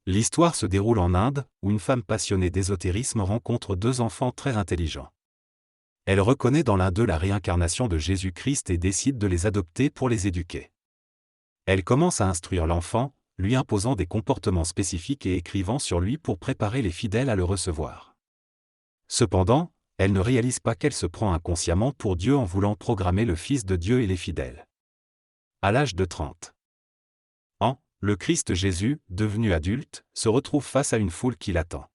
L'histoire se déroule en Inde, où une femme passionnée d'ésotérisme rencontre deux enfants très intelligents. Elle reconnaît dans l'un d'eux la réincarnation de Jésus-Christ et décide de les adopter pour les éduquer. Elle commence à instruire l'enfant, lui imposant des comportements spécifiques et écrivant sur lui pour préparer les fidèles à le recevoir. Cependant, elle ne réalise pas qu'elle se prend inconsciemment pour Dieu en voulant programmer le Fils de Dieu et les fidèles. À l'âge de 30 ans, le Christ Jésus, devenu adulte, se retrouve face à une foule qui l'attend.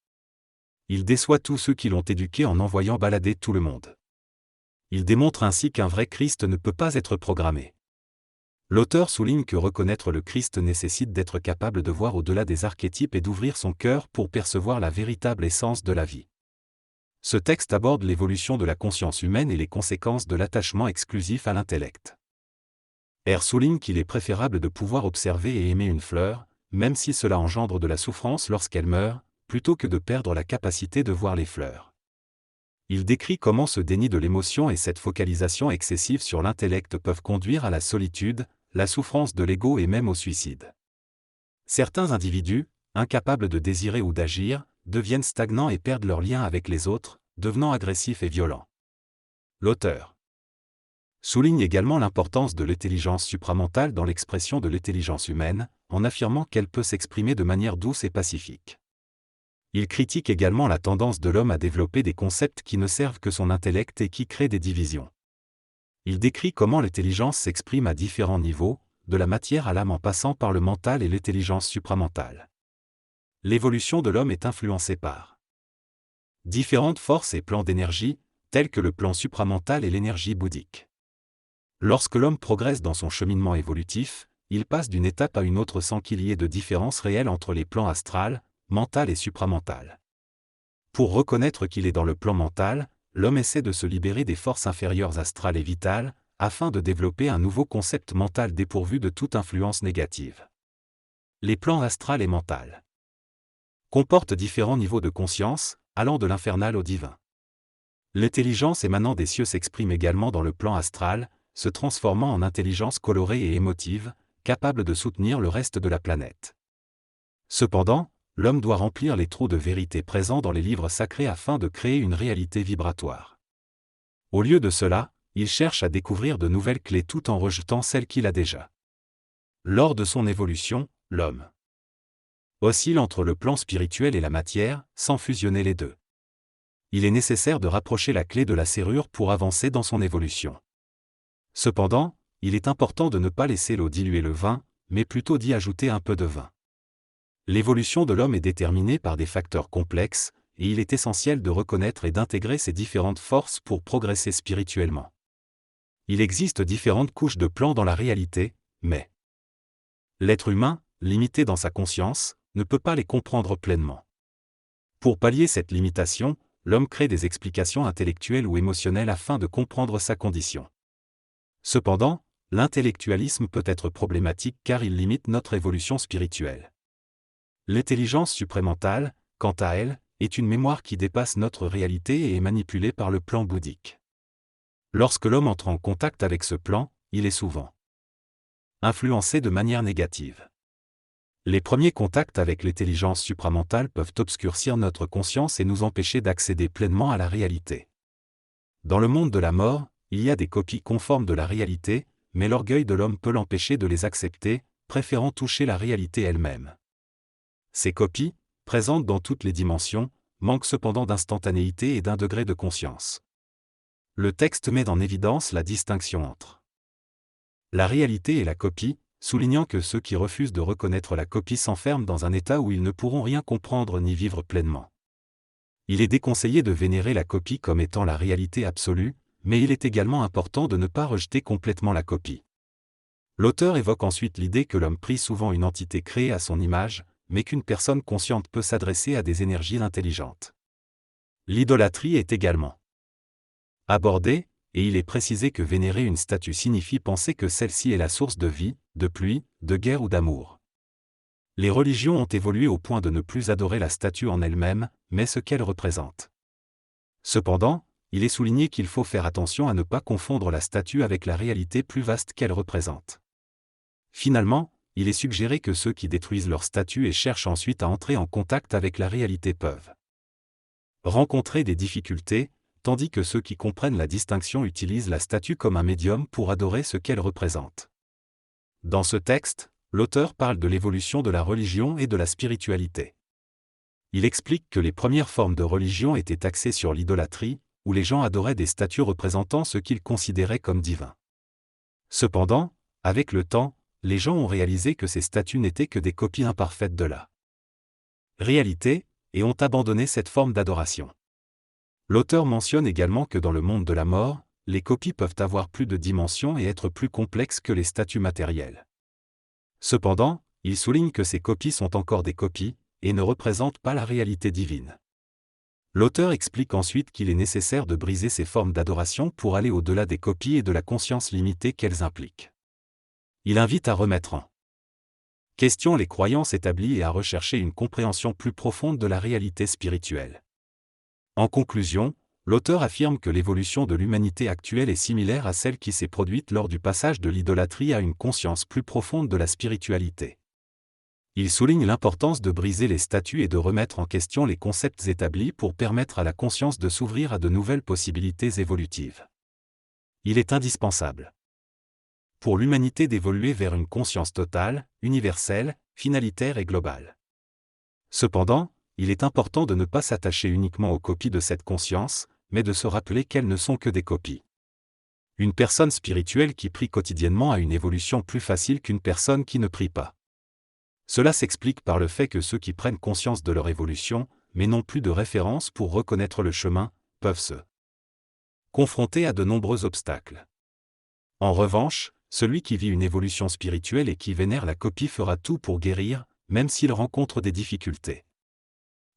Il déçoit tous ceux qui l'ont éduqué en envoyant balader tout le monde. Il démontre ainsi qu'un vrai Christ ne peut pas être programmé. L'auteur souligne que reconnaître le Christ nécessite d'être capable de voir au-delà des archétypes et d'ouvrir son cœur pour percevoir la véritable essence de la vie. Ce texte aborde l'évolution de la conscience humaine et les conséquences de l'attachement exclusif à l'intellect. R souligne qu'il est préférable de pouvoir observer et aimer une fleur, même si cela engendre de la souffrance lorsqu'elle meurt, plutôt que de perdre la capacité de voir les fleurs. Il décrit comment ce déni de l'émotion et cette focalisation excessive sur l'intellect peuvent conduire à la solitude, la souffrance de l'ego et même au suicide. Certains individus, incapables de désirer ou d'agir, deviennent stagnants et perdent leur lien avec les autres, devenant agressifs et violents. L'auteur souligne également l'importance de l'intelligence supramentale dans l'expression de l'intelligence humaine, en affirmant qu'elle peut s'exprimer de manière douce et pacifique. Il critique également la tendance de l'homme à développer des concepts qui ne servent que son intellect et qui créent des divisions. Il décrit comment l'intelligence s'exprime à différents niveaux, de la matière à l'âme en passant par le mental et l'intelligence supramentale. L'évolution de l'homme est influencée par différentes forces et plans d'énergie, tels que le plan supramental et l'énergie bouddhique. Lorsque l'homme progresse dans son cheminement évolutif, il passe d'une étape à une autre sans qu'il y ait de différence réelle entre les plans astral, mental et supramental. Pour reconnaître qu'il est dans le plan mental, l'homme essaie de se libérer des forces inférieures astrales et vitales, afin de développer un nouveau concept mental dépourvu de toute influence négative. Les plans astral et mental comportent différents niveaux de conscience, allant de l'infernal au divin. L'intelligence émanant des cieux s'exprime également dans le plan astral, se transformant en intelligence colorée et émotive, capable de soutenir le reste de la planète. Cependant, l'homme doit remplir les trous de vérité présents dans les livres sacrés afin de créer une réalité vibratoire. Au lieu de cela, il cherche à découvrir de nouvelles clés tout en rejetant celles qu'il a déjà. Lors de son évolution, l'homme oscille entre le plan spirituel et la matière, sans fusionner les deux. Il est nécessaire de rapprocher la clé de la serrure pour avancer dans son évolution. Cependant, il est important de ne pas laisser l'eau diluer le vin, mais plutôt d'y ajouter un peu de vin. L'évolution de l'homme est déterminée par des facteurs complexes, et il est essentiel de reconnaître et d'intégrer ces différentes forces pour progresser spirituellement. Il existe différentes couches de plans dans la réalité, mais l'être humain, limité dans sa conscience, ne peut pas les comprendre pleinement. Pour pallier cette limitation, l'homme crée des explications intellectuelles ou émotionnelles afin de comprendre sa condition. Cependant, l'intellectualisme peut être problématique car il limite notre évolution spirituelle. L'intelligence supramentale, quant à elle, est une mémoire qui dépasse notre réalité et est manipulée par le plan bouddhique. Lorsque l'homme entre en contact avec ce plan, il est souvent influencé de manière négative. Les premiers contacts avec l'intelligence supramentale peuvent obscurcir notre conscience et nous empêcher d'accéder pleinement à la réalité. Dans le monde de la mort, il y a des copies conformes de la réalité, mais l'orgueil de l'homme peut l'empêcher de les accepter, préférant toucher la réalité elle-même. Ces copies, présentes dans toutes les dimensions, manquent cependant d'instantanéité et d'un degré de conscience. Le texte met en évidence la distinction entre la réalité et la copie, soulignant que ceux qui refusent de reconnaître la copie s'enferment dans un état où ils ne pourront rien comprendre ni vivre pleinement. Il est déconseillé de vénérer la copie comme étant la réalité absolue, mais il est également important de ne pas rejeter complètement la copie. L'auteur évoque ensuite l'idée que l'homme prie souvent une entité créée à son image, mais qu'une personne consciente peut s'adresser à des énergies intelligentes. L'idolâtrie est également abordée, et il est précisé que vénérer une statue signifie penser que celle-ci est la source de vie, de pluie, de guerre ou d'amour. Les religions ont évolué au point de ne plus adorer la statue en elle-même, mais ce qu'elle représente. Cependant, il est souligné qu'il faut faire attention à ne pas confondre la statue avec la réalité plus vaste qu'elle représente. Finalement, il est suggéré que ceux qui détruisent leur statut et cherchent ensuite à entrer en contact avec la réalité peuvent rencontrer des difficultés, tandis que ceux qui comprennent la distinction utilisent la statue comme un médium pour adorer ce qu'elle représente. Dans ce texte, l'auteur parle de l'évolution de la religion et de la spiritualité. Il explique que les premières formes de religion étaient axées sur l'idolâtrie, où les gens adoraient des statues représentant ce qu'ils considéraient comme divin. Cependant, avec le temps, les gens ont réalisé que ces statues n'étaient que des copies imparfaites de la réalité, et ont abandonné cette forme d'adoration. L'auteur mentionne également que dans le monde de la mort, les copies peuvent avoir plus de dimensions et être plus complexes que les statues matérielles. Cependant, il souligne que ces copies sont encore des copies, et ne représentent pas la réalité divine. L'auteur explique ensuite qu'il est nécessaire de briser ces formes d'adoration pour aller au-delà des copies et de la conscience limitée qu'elles impliquent. Il invite à remettre en question les croyances établies et à rechercher une compréhension plus profonde de la réalité spirituelle. En conclusion, l'auteur affirme que l'évolution de l'humanité actuelle est similaire à celle qui s'est produite lors du passage de l'idolâtrie à une conscience plus profonde de la spiritualité. Il souligne l'importance de briser les statues et de remettre en question les concepts établis pour permettre à la conscience de s'ouvrir à de nouvelles possibilités évolutives. Il est indispensable pour l'humanité d'évoluer vers une conscience totale, universelle, finalitaire et globale. Cependant, il est important de ne pas s'attacher uniquement aux copies de cette conscience, mais de se rappeler qu'elles ne sont que des copies. Une personne spirituelle qui prie quotidiennement a une évolution plus facile qu'une personne qui ne prie pas. Cela s'explique par le fait que ceux qui prennent conscience de leur évolution, mais n'ont plus de référence pour reconnaître le chemin, peuvent se confronter à de nombreux obstacles. En revanche, celui qui vit une évolution spirituelle et qui vénère la copie fera tout pour guérir, même s'il rencontre des difficultés.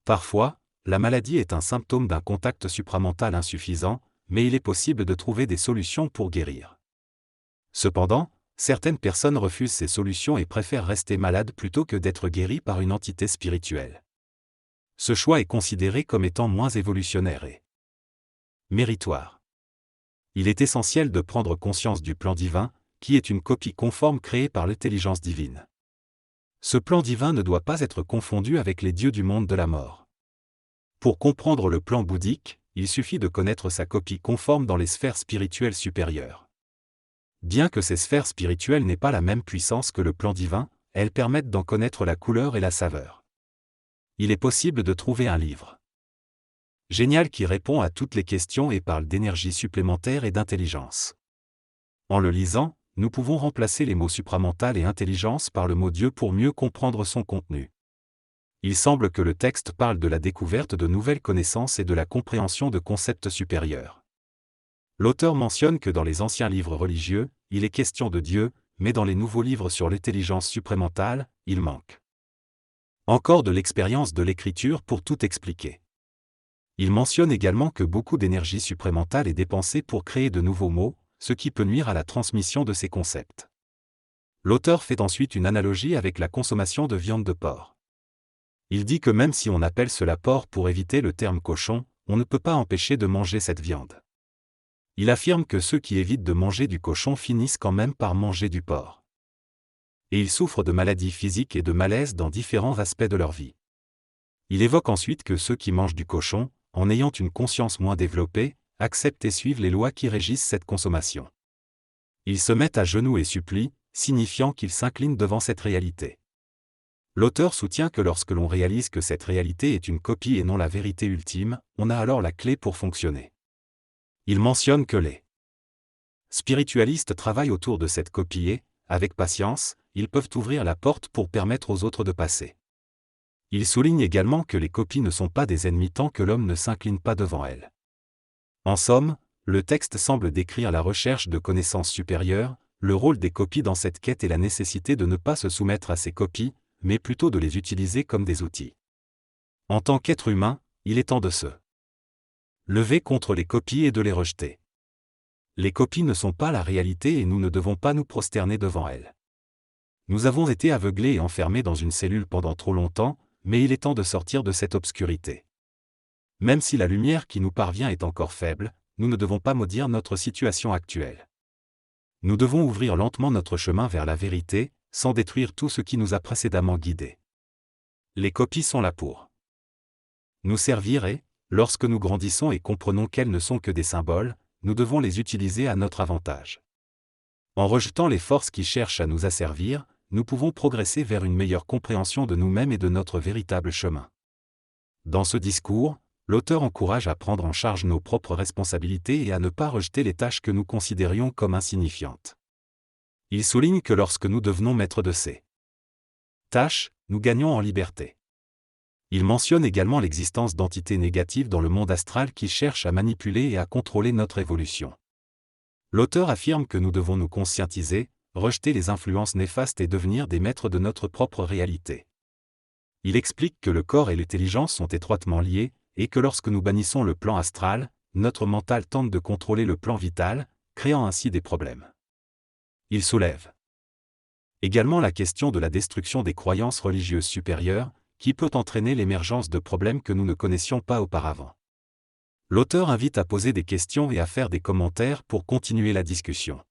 Parfois, la maladie est un symptôme d'un contact supramental insuffisant, mais il est possible de trouver des solutions pour guérir. Cependant, certaines personnes refusent ces solutions et préfèrent rester malades plutôt que d'être guéries par une entité spirituelle. Ce choix est considéré comme étant moins évolutionnaire et méritoire. Il est essentiel de prendre conscience du plan divin, qui est une copie conforme créée par l'intelligence divine. Ce plan divin ne doit pas être confondu avec les dieux du monde de la mort. Pour comprendre le plan bouddhique, il suffit de connaître sa copie conforme dans les sphères spirituelles supérieures. Bien que ces sphères spirituelles n'aient pas la même puissance que le plan divin, elles permettent d'en connaître la couleur et la saveur. Il est possible de trouver un livre génial qui répond à toutes les questions et parle d'énergie supplémentaire et d'intelligence. En le lisant, nous pouvons remplacer les mots supramental et intelligence par le mot Dieu pour mieux comprendre son contenu. Il semble que le texte parle de la découverte de nouvelles connaissances et de la compréhension de concepts supérieurs. L'auteur mentionne que dans les anciens livres religieux, il est question de Dieu, mais dans les nouveaux livres sur l'intelligence supramentale, il manque encore de l'expérience de l'écriture pour tout expliquer. Il mentionne également que beaucoup d'énergie supramentale est dépensée pour créer de nouveaux mots, ce qui peut nuire à la transmission de ces concepts. L'auteur fait ensuite une analogie avec la consommation de viande de porc. Il dit que même si on appelle cela porc pour éviter le terme cochon, on ne peut pas empêcher de manger cette viande. Il affirme que ceux qui évitent de manger du cochon finissent quand même par manger du porc. Et ils souffrent de maladies physiques et de malaise dans différents aspects de leur vie. Il évoque ensuite que ceux qui mangent du cochon, en ayant une conscience moins développée, acceptent et suivent les lois qui régissent cette consommation. Ils se mettent à genoux et supplient, signifiant qu'ils s'inclinent devant cette réalité. L'auteur soutient que lorsque l'on réalise que cette réalité est une copie et non la vérité ultime, on a alors la clé pour fonctionner. Il mentionne que les spiritualistes travaillent autour de cette copie et, avec patience, ils peuvent ouvrir la porte pour permettre aux autres de passer. Il souligne également que les copies ne sont pas des ennemis tant que l'homme ne s'incline pas devant elles. En somme, le texte semble décrire la recherche de connaissances supérieures, le rôle des copies dans cette quête et la nécessité de ne pas se soumettre à ces copies, mais plutôt de les utiliser comme des outils. En tant qu'être humain, il est temps de se lever contre les copies et de les rejeter. Les copies ne sont pas la réalité et nous ne devons pas nous prosterner devant elles. Nous avons été aveuglés et enfermés dans une cellule pendant trop longtemps, mais il est temps de sortir de cette obscurité. Même si la lumière qui nous parvient est encore faible, nous ne devons pas maudire notre situation actuelle. Nous devons ouvrir lentement notre chemin vers la vérité, sans détruire tout ce qui nous a précédemment guidés. Les copies sont là pour nous servir et, lorsque nous grandissons et comprenons qu'elles ne sont que des symboles, nous devons les utiliser à notre avantage. En rejetant les forces qui cherchent à nous asservir, nous pouvons progresser vers une meilleure compréhension de nous-mêmes et de notre véritable chemin. Dans ce discours, l'auteur encourage à prendre en charge nos propres responsabilités et à ne pas rejeter les tâches que nous considérions comme insignifiantes. Il souligne que lorsque nous devenons maîtres de ces tâches, nous gagnons en liberté. Il mentionne également l'existence d'entités négatives dans le monde astral qui cherchent à manipuler et à contrôler notre évolution. L'auteur affirme que nous devons nous conscientiser, rejeter les influences néfastes et devenir des maîtres de notre propre réalité. Il explique que le corps et l'intelligence sont étroitement liés, et que lorsque nous bannissons le plan astral, notre mental tente de contrôler le plan vital, créant ainsi des problèmes. Il soulève également la question de la destruction des croyances religieuses supérieures, qui peut entraîner l'émergence de problèmes que nous ne connaissions pas auparavant. L'auteur invite à poser des questions et à faire des commentaires pour continuer la discussion.